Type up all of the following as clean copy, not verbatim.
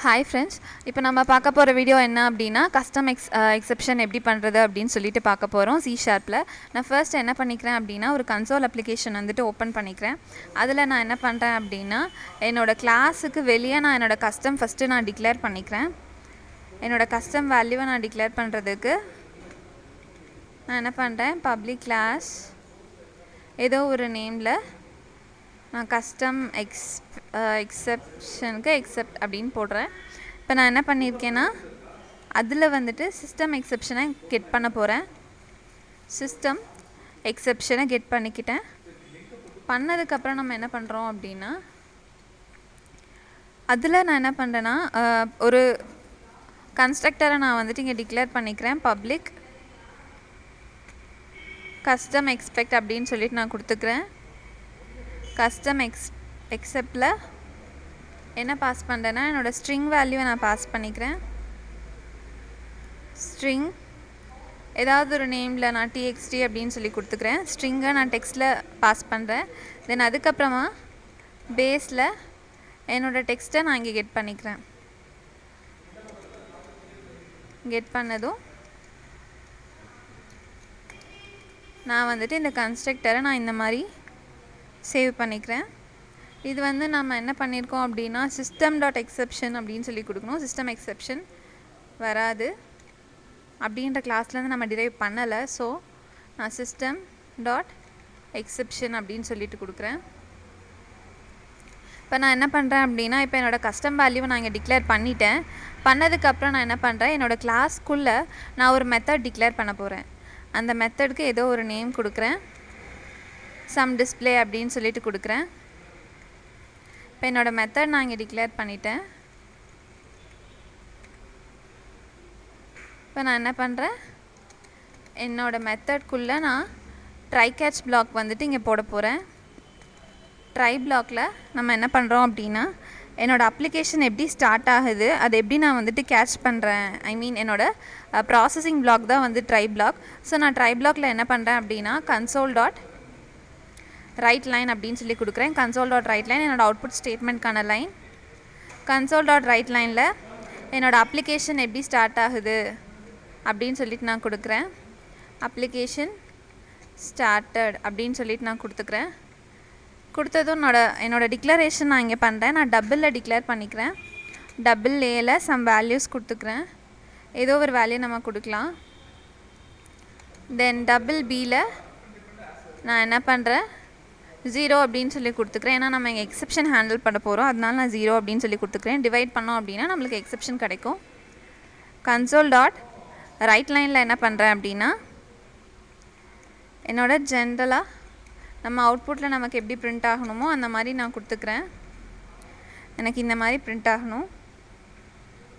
Hi friends, இப்போ நம்ம பார்க்க போகிற வீடியோ என்ன அப்படின்னா கஸ்டம் எக்ஸெப்ஷன் எப்படி பண்ணுறது அப்படின்னு சொல்லிட்டு பார்க்க போகிறோம் C#. நான் ஃபர்ஸ்ட் என்ன பண்ணிக்கிறேன் அப்படின்னா ஒரு கன்சோல் அப்ளிகேஷன் வந்துட்டு ஓப்பன் பண்ணிக்கிறேன். அதில் நான் என்ன பண்ணுறேன் அப்படின்னா என்னோடய கிளாஸுக்கு வெளியே நான் என்னோடய கஸ்டம் ஃபஸ்ட்டு நான் டிக்ளேர் பண்ணிக்கிறேன். என்னோடய கஸ்டம் வேல்யூவை நான் டிக்ளேர் பண்ணுறதுக்கு நான் என்ன பண்ணுறேன், பப்ளிக் கிளாஸ் ஏதோ ஒரு நேமில் நான் கஸ்டம் எக்ஸெப்ஷனுக்கு எக்ஸெப்ட் அப்படின்னு போடுறேன். இப்போ நான் என்ன பண்ணியிருக்கேன்னா அதில் வந்துட்டு சிஸ்டம் எக்ஸெப்ஷனை கெட் பண்ண போகிறேன். சிஸ்டம் எக்ஸெப்ஷனை கெட் பண்ணிக்கிட்டேன். பண்ணதுக்கப்புறம் நம்ம என்ன பண்ணுறோம் அப்படின்னா அதில் நான் என்ன பண்ணுறேன்னா ஒரு கன்ஸ்ட்ரக்டரை நான் வந்துட்டு இங்கே டிக்ளேர் பண்ணிக்கிறேன். பப்ளிக் கஸ்டம் எக்ஸ்பெக்ட் அப்படின்னு சொல்லிட்டு நான் கொடுத்துக்கிறேன். கஸ்டம் எக்ஸெப்டில் என்ன பாஸ் பண்ணுறேன்னா என்னோடய ஸ்ட்ரிங் வேல்யூவை நான் பாஸ் பண்ணிக்கிறேன். ஸ்ட்ரிங் ஏதாவது ஒரு நேமில் நான் txt அப்படின்னு சொல்லி கொடுத்துக்கிறேன். ஸ்ட்ரிங்கை நான் டெக்ஸ்ட்டில் பாஸ் பண்ணுறேன். தென் அதுக்கப்புறமா பேஸில் என்னோடய டெக்ஸ்ட்டை நான் இங்கே கெட் பண்ணிக்கிறேன். கெட் பண்ணதும் நான் வந்துட்டு இந்த கன்ஸ்ட்ரக்டரை நான் இந்த மாதிரி சேவ் பண்ணிக்கிறேன். இது வந்து நம்ம என்ன பண்ணியிருக்கோம் அப்படின்னா system.exception அப்படின்னு சொல்லி கொடுக்கணும். சிஸ்டம் எக்ஸெப்ஷன் வராது அப்படின்ற கிளாஸ்லேருந்து நம்ம டிரைவ் பண்ணலை. ஸோ நான் system.exception அப்படின்னு சொல்லிட்டு கொடுக்குறேன். இப்போ நான் என்ன பண்ணுறேன் அப்படின்னா இப்போ என்னோடய கஸ்டம் வேல்யூவை நான் இங்கே டிக்ளேர் பண்ணிட்டேன். பண்ணதுக்கப்புறம் நான் என்ன பண்ணுறேன், என்னோடய கிளாஸ்க்குள்ளே நான் ஒரு மெத்தட் டிக்ளேர் பண்ண போகிறேன். அந்த மெத்தடுக்கு ஏதோ ஒரு நேம் கொடுக்குறேன். சம் டிஸ்பிளே அப்படின்னு சொல்லிட்டு கொடுக்குறேன். இப்போ என்னோடய மெத்தட் நான் இங்கே டிக்ளேர் பண்ணிட்டேன். இப்போ நான் என்ன பண்ணுறேன், என்னோடய மெத்தட்குள்ளே நான் ட்ரை கேட்ச் பிளாக் வந்துட்டு இங்கே போட போகிறேன். ட்ரை பிளாக்கில் நம்ம என்ன பண்ணுறோம் அப்படின்னா என்னோடய அப்ளிகேஷன் எப்படி ஸ்டார்ட் ஆகுது அது எப்படி நான் வந்துட்டு கேட்ச் பண்ணுறேன், என்னோடய ப்ராசஸிங் பிளாக் தான் வந்து ட்ரை பிளாக். ஸோ நான் ட்ரை பிளாக்கில் என்ன பண்ணுறேன் அப்படின்னா console.WriteLine அப்படின்னு சொல்லி கொடுக்குறேன். console.WriteLine என்னோடய அவுட்புட் ஸ்டேட்மெண்ட்கான லைன். console.WriteLineல என்னோடய அப்ளிகேஷன் எப்படி ஸ்டார்ட் ஆகுது அப்படின்னு சொல்லிட்டு நான் கொடுக்குறேன். அப்ளிகேஷன் ஸ்டார்டட் அப்படின்னு சொல்லிட்டு நான் கொடுத்துக்கிறேன். கொடுத்ததும் என்னோடய டிக்ளரேஷன் நான் இங்கே பண்ணுறேன். நான் டபுளில் டிக்ளேர் பண்ணிக்கிறேன். டபுள் ஏல சம் வேல்யூஸ் கொடுத்துக்கிறேன். ஏதோ ஒரு வேல்யூ நம்ம கொடுக்கலாம். தென் டபுள் பியில் நான் என்ன பண்ணுறேன், 0 அப்படின்னு சொல்லி கொடுத்துக்கிறேன். ஏன்னா நம்ம இங்கே எக்ஸெப்ஷன் ஹேண்டில் பண்ண போகிறோம், அதனால நான் 0 அப்படின்னு சொல்லி கொடுத்துக்கிறேன். டிவைட் பண்ணோம் அப்படின்னா நம்மளுக்கு எக்ஸெப்ஷன் கிடைக்கும். console.WriteLineல என்ன பண்ணுறேன் அப்படின்னா என்னோட ஜென்ரலாக நம்ம அவுட்புட்டில் நமக்கு எப்படி பிரிண்ட் ஆகணுமோ அந்த மாதிரி நான் கொடுத்துக்கிறேன். எனக்கு இந்த மாதிரி பிரிண்ட் ஆகணும்.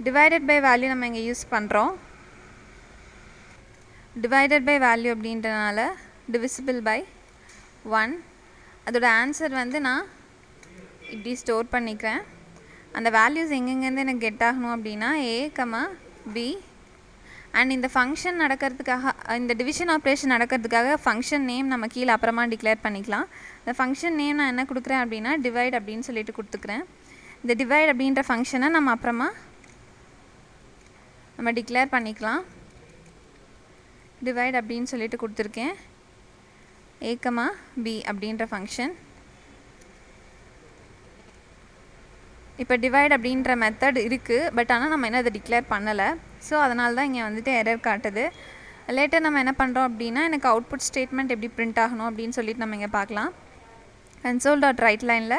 டிவைடட் பை வேல்யூ நம்ம இங்கே யூஸ் பண்ணுறோம். டிவைடட் பை வேல்யூ அப்படின்றனால divisible by 1. அதோட ஆன்சர் வந்து நான் இப்படி ஸ்டோர் பண்ணிக்கிறேன். அந்த வேல்யூஸ் எங்கெங்கேருந்து எனக்கு கெட் ஆகணும் அப்படின்னா a, b. அண்ட் இந்த ஃபங்க்ஷன் நடக்கிறதுக்காக, இந்த டிவிஷன் ஆப்ரேஷன் நடக்கிறதுக்காக ஃபங்க்ஷன் நேம் நம்ம கீழே அப்புறமா டிக்ளேர் பண்ணிக்கலாம். இந்த ஃபங்க்ஷன் நேம் நான் என்ன கொடுக்குறேன் அப்படின்னா டிவைட் அப்படின்னு சொல்லிட்டு கொடுத்துக்கிறேன். இந்த டிவைட் அப்படின்ற ஃபங்க்ஷனை நம்ம அப்புறமா டிக்ளேர் பண்ணிக்கலாம். டிவைட் அப்படின்னு சொல்லிட்டு கொடுத்துருக்கேன். a, b அப்படின்ற ஃபங்க்ஷன். இப்போ டிவைட் அப்படின்ற மெத்தட் இருக்குது, பட் ஆனால் நம்ம என்ன அதை டிக்ளேர் பண்ணலை. ஸோ அதனால தான் இங்கே வந்துட்டு எரர் காட்டுது. லேட்டர் நம்ம என்ன பண்ணுறோம் அப்படின்னா எனக்கு அவுட்புட் ஸ்டேட்மெண்ட் எப்படி பிரிண்ட் ஆகணும் அப்படின்னு சொல்லிட்டு நம்ம இங்கே பார்க்கலாம். console.WriteLineல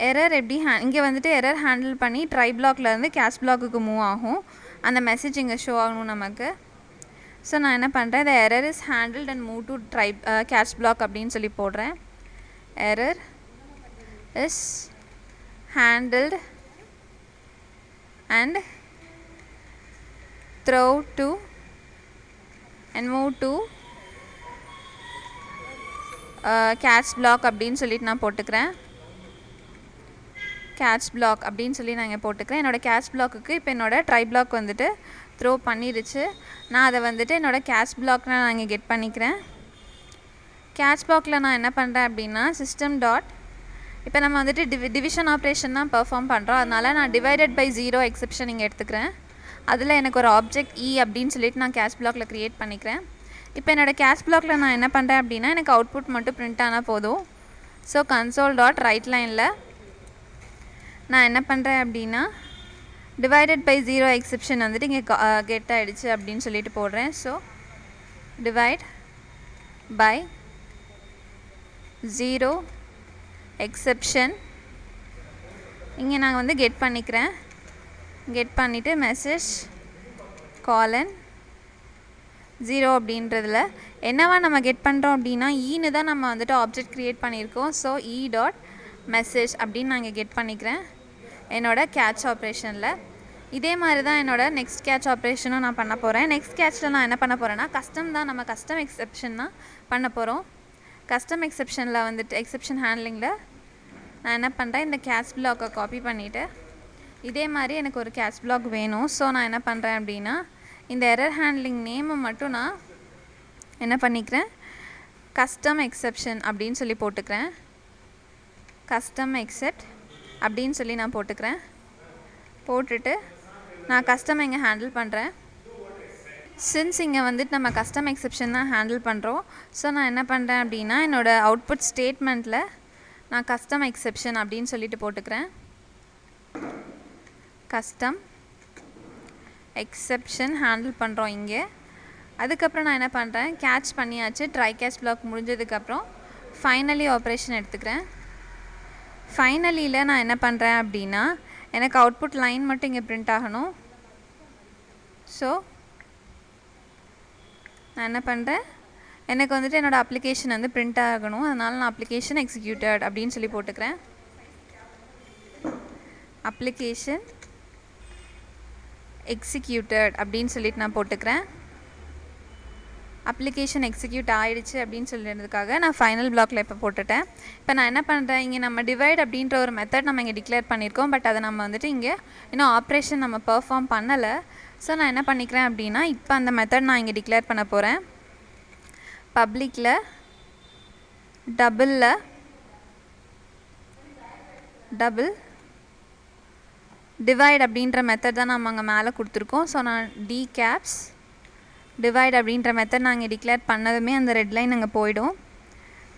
எரர் எப்படி இங்கே வந்துட்டு எரர் ஹேண்டில் பண்ணி ட்ரை பிளாக்லேருந்து கேட்ச் பிளாக்குக்கு மூவ் ஆகும். அந்த மெசேஜ் இங்கே ஷோ ஆகணும் நமக்கு. ஸோ நான் என்ன பண்ணுறேன், the error is handled and move to catch block அப்படின்னு சொல்லி போடுறேன். error is handled and throw to and move to catch block அப்படின்னு சொல்லிட்டு நான் போட்டுக்கிறேன். கேட்ச் பிளாக் அப்படின்னு சொல்லி நான் இங்கே போட்டுக்கிறேன். என்னோடய கேட்ச் பிளாக்குக்கு இப்போ என்னோடய ட்ரை பிளாக் வந்துட்டு த்ரோ பண்ணிடுச்சு. நான் அதை வந்துட்டு என்னோடய கேட்ச் பிளாக்ல நான் இங்கே கெட் பண்ணிக்கிறேன். கேட்ச் பிளாக்கில் நான் என்ன பண்ணுறேன் அப்படின்னா system.exception இப்போ நம்ம வந்துட்டு டிவிஷன் ஆப்ரேஷன் தான் பெர்ஃபார்ம் பண்ணுறோம். அதனால் நான் டிவைடட் பை 0 எக்ஸெப்ஷன் இங்கே எடுத்துக்கிறேன். அதில் எனக்கு ஒரு ஆப்ஜெக்ட் இ அப்படின்னு சொல்லிட்டு நான் கேட்ச் பிளாக்ல க்ரியேட் பண்ணிக்கிறேன். இப்போ என்னோடய கேட்ச் பிளாக்ல நான் என்ன பண்ணுறேன் அப்படின்னா எனக்கு அவுட்புட் மட்டும் பிரிண்ட் ஆனால் போதும். ஸோ கன்சோல் டாட் ரைட் லைனில் நான் என்ன பண்ணுறேன் அப்படின்னா டிவைடட் பை 0 எக்ஸெப்ஷன் வந்துட்டு இங்கே கெட் ஆகிடுச்சு அப்படின்னு சொல்லிட்டு போடுறேன். ஸோ டிவைட் பை 0 எக்ஸெப்ஷன் இங்கே நான் வந்து கெட் பண்ணிக்கிறேன். கெட் பண்ணிவிட்டு மெசேஜ் காலன் 0 அப்படின்றதில் என்னவா நம்ம கெட் பண்ணுறோம் அப்படின்னா ஈன்னு தான் நம்ம வந்துட்டு ஆப்ஜெக்ட் க்ரியேட் பண்ணியிருக்கோம். ஸோ இ டாட் மெசேஜ் அப்படின்னு நான் இங்கே கெட் பண்ணிக்கிறேன் என்னோடய கேட்ச் ஆப்ரேஷனில். இதே மாதிரி தான் என்னோடய நெக்ஸ்ட் கேட்ச் ஆப்ரேஷனும் நான் பண்ண போகிறேன். நெக்ஸ்ட் கேட்சில் நான் என்ன பண்ண போகிறேன்னா கஸ்டம் தான், நம்ம கஸ்டம் எக்ஸெப்ஷன் தான் பண்ண போகிறோம். கஸ்டம் எக்ஸெப்ஷனில் வந்துட்டு எக்ஸெப்ஷன் ஹேண்ட்லிங்கில் நான் என்ன பண்ணுறேன், இந்த கேட்ச் பிளாக்கை காப்பி பண்ணிவிட்டு இதே மாதிரி எனக்கு ஒரு கேட்ச் பிளாக் வேணும். ஸோ நான் என்ன பண்ணுறேன் அப்படின்னா இந்த எரர் ஹேண்ட்லிங் நேமை மட்டும் நான் என்ன பண்ணிக்கிறேன், கஸ்டம் எக்ஸெப்ஷன் அப்படின்னு சொல்லி போட்டுக்கிறேன். கஸ்டம் எக்ஸெப்ட் அப்படின்னு சொல்லி நான் போட்டுக்கிறேன். போட்டுட்டு நான் கஸ்டம் இங்கே ஹேண்டில் பண்ணுறேன். சின்ஸ் இங்கே வந்துட்டு நம்ம கஸ்டம் எக்ஸெப்ஷன் தான் ஹேண்டில் பண்ணுறோம். ஸோ நான் என்ன பண்ணுறேன் அப்படின்னா என்னோடய அவுட்புட் ஸ்டேட்மெண்ட்டில் நான் கஸ்டம் எக்ஸெப்ஷன் அப்படின்னு சொல்லிட்டு போட்டுக்கிறேன். கஸ்டம் எக்ஸெப்ஷன் ஹேண்டில் பண்ணுறோம் இங்கே. அதுக்கப்புறம் நான் என்ன பண்ணுறேன், கேட்ச் பண்ணியாச்சு. ட்ரை கேட்ச் பிளாக் முடிஞ்சதுக்கப்புறம் ஃபைனலி ஆப்ரேஷன் எடுத்துக்கிறேன். ஃபைனலியில் நான் என்ன பண்ணுறேன் அப்படின்னா எனக்கு அவுட்புட் லைன் மட்டும் இங்கே பிரிண்ட் ஆகணும். ஸோ நான் என்ன பண்ணுறேன், எனக்கு வந்துட்டு என்னோடய அப்ளிகேஷன் வந்து பிரிண்ட் ஆகணும். அதனால் நான் அப்ளிகேஷன் எக்ஸிக்யூட்டட் அப்படின்னு சொல்லி போட்டுக்கிறேன். அப்ளிகேஷன் எக்ஸிக்யூட்டட் அப்படின்னு சொல்லிட்டு நான் போட்டுக்கிறேன். அப்ளிகேஷன் எக்ஸிக்யூட் ஆகிடுச்சு அப்படின்னு சொல்லிடுறதுக்காக நான் ஃபைனல் பிளாக்ல இப்போ போட்டுட்டேன். இப்போ நான் என்ன பண்ணுறேன், இங்கே நம்ம டிவைட் அப்படின்ற ஒரு மெத்தட் நம்ம இங்கே டிக்ளேர் பண்ணியிருக்கோம். பட் அதை நம்ம வந்துட்டு இங்கே இன்னும் ஆப்ரேஷன் நம்ம பெர்ஃபார்ம் பண்ணலை. ஸோ நான் என்ன பண்ணிக்கிறேன் அப்படின்னா இப்போ அந்த மெத்தட் நான் இங்கே டிக்ளேர் பண்ண போகிறேன். பப்ளிக்கில் டபுள் டிவைட் அப்படின்ற மெத்தட் தான் நம்ம அங்கே மேலே கொடுத்துருக்கோம். ஸோ நான் டி கேப்ஸ் டிவைட் அப்படின்ற மெத்தட் நான் இங்கே டிக்ளேர் பண்ணதுமே அந்த ரெட் லைன் அங்கே போயிடும்.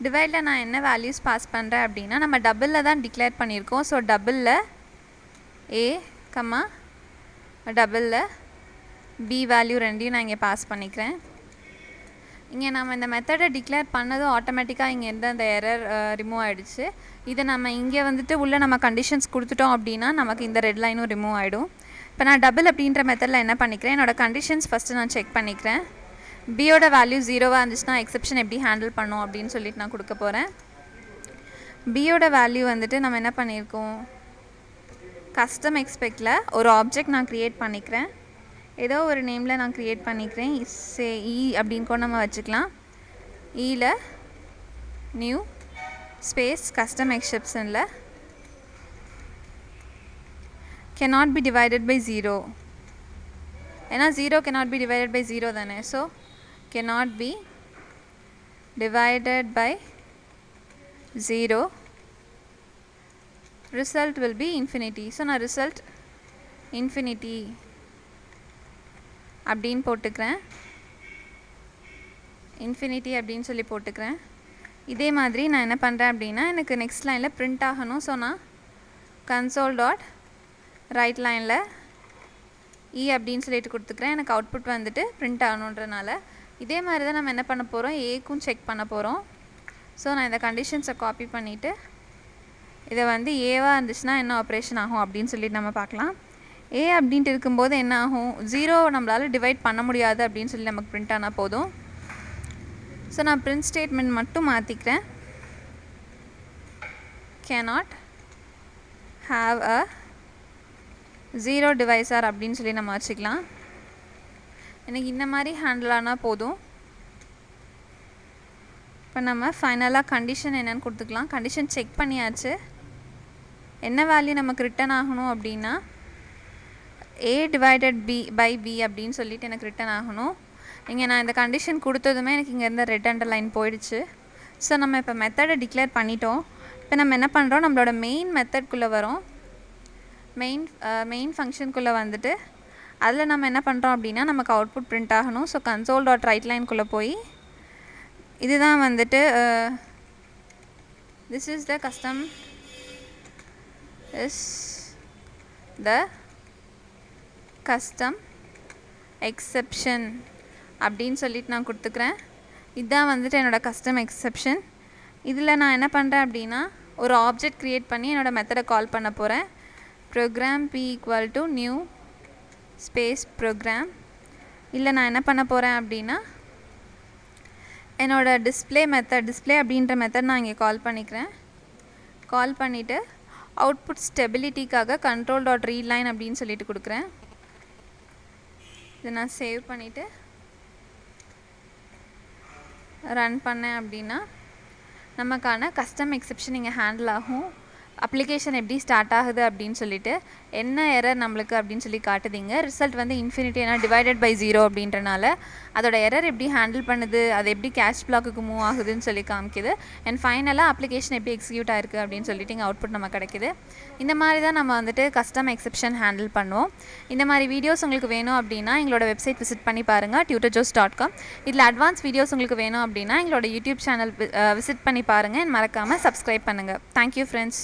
டிவைடில் நான் என்ன வேல்யூஸ் பாஸ் பண்ணுறேன் அப்படின்னா நம்ம டபுளில் தான் டிக்ளேர் பண்ணியிருக்கோம். ஸோ டபுளில் ஏ கம்மா டபுளில் பி வேல்யூ ரெண்டையும் நான் இங்கே பாஸ் பண்ணிக்கிறேன். இங்கே நம்ம இந்த மெத்தடை டிக்ளேர் பண்ணதும் ஆட்டோமேட்டிக்காக இங்கே இருந்து அந்த எரர் ரிமூவ் ஆகிடுச்சு. இதை நம்ம இங்கே வந்துட்டு உள்ள நம்ம கண்டிஷன்ஸ் கொடுத்துட்டோம் அப்படின்னா நமக்கு இந்த ரெட் லைனும் ரிமூவ் ஆகிடும். இப்போ நான் டபுள் அப்படின்ற மெத்தடில் என்ன பண்ணிக்கிறேன், என்னோடய கண்டிஷன்ஸ் ஃபஸ்ட்டு நான் செக் பண்ணிக்கிறேன். பியோட வேல்யூ 0வாக இருந்துச்சுன்னா எக்ஸெப்ஷன் எப்படி ஹேண்டில் பண்ணோம் அப்படின்னு சொல்லிட்டு நான் கொடுக்க போகிறேன். பியோட வேல்யூ வந்துட்டு நம்ம என்ன பண்ணியிருக்கோம், கஸ்டம் எக்ஸ்பெக்டில் ஒரு ஆப்ஜெக்ட் நான் க்ரியேட் பண்ணிக்கிறேன். ஏதோ ஒரு நேமில் நான் க்ரியேட் பண்ணிக்கிறேன். சே இ அப்படின்னு கூட நம்ம வச்சுக்கலாம். இயில் நியூ ஸ்பேஸ் கஸ்டம் எக்ஸெப்ஷனில் cannot be divided by 0. ஏன்னா 0 cannot be divided by 0 தானே. So cannot be divided by 0. result will be infinity. So நான் result infinity அப்படின்னு போட்டுக்கிறேன். இன்ஃபினிட்டி அப்படின்னு சொல்லி போட்டுக்கிறேன். இதே மாதிரி நான் என்ன பண்ணுறேன் அப்படின்னா எனக்கு நெக்ஸ்ட் லைனில் பிரிண்ட் ஆகணும். ஸோ நான் கன்சோல் டாட் ரைட் லைனில் இ அப்படின்னு சொல்லிட்டு கொடுத்துக்கிறேன். எனக்கு அவுட்புட் வந்துட்டு பிரிண்ட் ஆகணுன்றனால இதே மாதிரி தான் நம்ம என்ன பண்ண போகிறோம், ஏக்கும் செக் பண்ண போகிறோம். ஸோ நான் இந்த கண்டிஷன்ஸை காப்பி பண்ணிவிட்டு இதை வந்து ஏவாக இருந்துச்சுன்னா என்ன ஆப்ரேஷன் ஆகும் அப்படின்னு சொல்லிட்டு நம்ம பார்க்கலாம். ஏ அப்படின்ட்டு இருக்கும்போது என்ன ஆகும், 0 நம்மளால் டிவைட் பண்ண முடியாது அப்படின்னு சொல்லி நமக்கு பிரிண்ட் ஆனால் போதும். ஸோ நான் பிரிண்ட் ஸ்டேட்மெண்ட் மட்டும் மாற்றிக்கிறேன். cannot have a 0 divisor அப்படின்னு சொல்லி நம்ம வச்சுக்கலாம். எனக்கு இந்த மாதிரி ஹேண்டில் ஆனால் போதும். இப்போ நம்ம ஃபைனலாக கண்டிஷன் என்னென்னு கொடுத்துக்கலாம். கண்டிஷன் செக் பண்ணியாச்சு. என்ன வேல்யூ நமக்கு ரிட்டன் ஆகணும் அப்படின்னா a divided b by b அப்படின்னு சொல்லிட்டு எனக்கு ரிட்டன் ஆகணும். இங்கே நான் இந்த கண்டிஷன் கொடுத்ததுமே எனக்கு இங்கே இருந்த ரெட் அண்டர்லைன் போயிடுச்சு. ஸோ நம்ம இப்போ மெத்தடை டிக்ளேர் பண்ணிட்டோம். இப்போ நம்ம என்ன பண்ணுறோம், நம்மளோட மெயின் மெத்தட்குள்ளே வரோம். மெயின் ஃபங்க்ஷனுக்குள்ளே வந்துட்டு அதில் நம்ம என்ன பண்ணுறோம் அப்படின்னா நமக்கு அவுட்புட் பிரிண்ட் ஆகணும். ஸோ console.writeLine போய் இதுதான் வந்துட்டு this is the custom exception அப்படின்னு சொல்லிட்டு நான் கொடுத்துக்கிறேன். இதுதான் வந்துட்டு என்னோடய கஸ்டம் எக்ஸெப்ஷன். இதில் நான் என்ன பண்ணுறேன் அப்படின்னா ஒரு ஆப்ஜெக்ட் க்ரியேட் பண்ணி என்னோடய மெத்தடை கால் பண்ண போகிறேன். program p = new space program. இல்லை நான் என்ன பண்ண போகிறேன் அப்படின்னா என்னோடய டிஸ்பிளே அப்படின்ற மெத்தட் நான் இங்கே கால் பண்ணிக்கிறேன். கால் பண்ணிவிட்டு அவுட்புட் ஸ்டெபிலிட்டிக்காக control.readline அப்படின்னு சொல்லிட்டு கொடுக்குறேன். இதை நான் சேவ் பண்ணிவிட்டு ரன் பண்ணேன் அப்படின்னா நமக்கான கஸ்டம் எக்ஸெப்ஷன் இங்கே ஹேண்டில் ஆகும். அப்ளிகேஷன் எப்படி ஸ்டார்ட் ஆகுது அப்படின்னு சொல்லிட்டு என்ன எரர் நம்மளுக்கு அப்படின்னு சொல்லி காட்டுதிங்க. ரிசல்ட் வந்து இன்ஃபினிட்டி, ஏன்னா டிவைடட் பை 0 அப்படின்றனால அதோட எரர் எப்படி ஹேண்டில் பண்ணுது, அது எப்படி கேஷ் பிளாக்குக்கு மூவ் ஆகுதுன்னு சொல்லி காமிக்குது. அண்ட் ஃபைனலாக அப்ளிகேஷன் எப்படி எக்ஸிக்யூட் ஆயிருக்கு அப்படின்னு சொல்லிட்டு இங்கே அவுட்புட் நமக்கு கிடைக்குது. இந்த மாதிரி தான் நம்ம வந்துட்டு கஸ்டம் எக்ஸெப்ஷன் ஹேண்டில் பண்ணுவோம். இந்த மாதிரி வீடியோஸ் உங்களுக்கு வேணும் அப்படின்னா எங்களோட வெப்சைட் விசிட் பண்ணி பாருங்கள், tutorjobs.com. இதில் அட்வான்ஸ் வீடியோஸ் உங்களுக்கு வேணும் அப்படின்னா எங்களோட யூடியூப் சேனல் விசிட் பண்ணி பாருங்கள். மறக்காமல் சப்ஸ்கிரைப் பண்ணுங்கள். Thank you friends.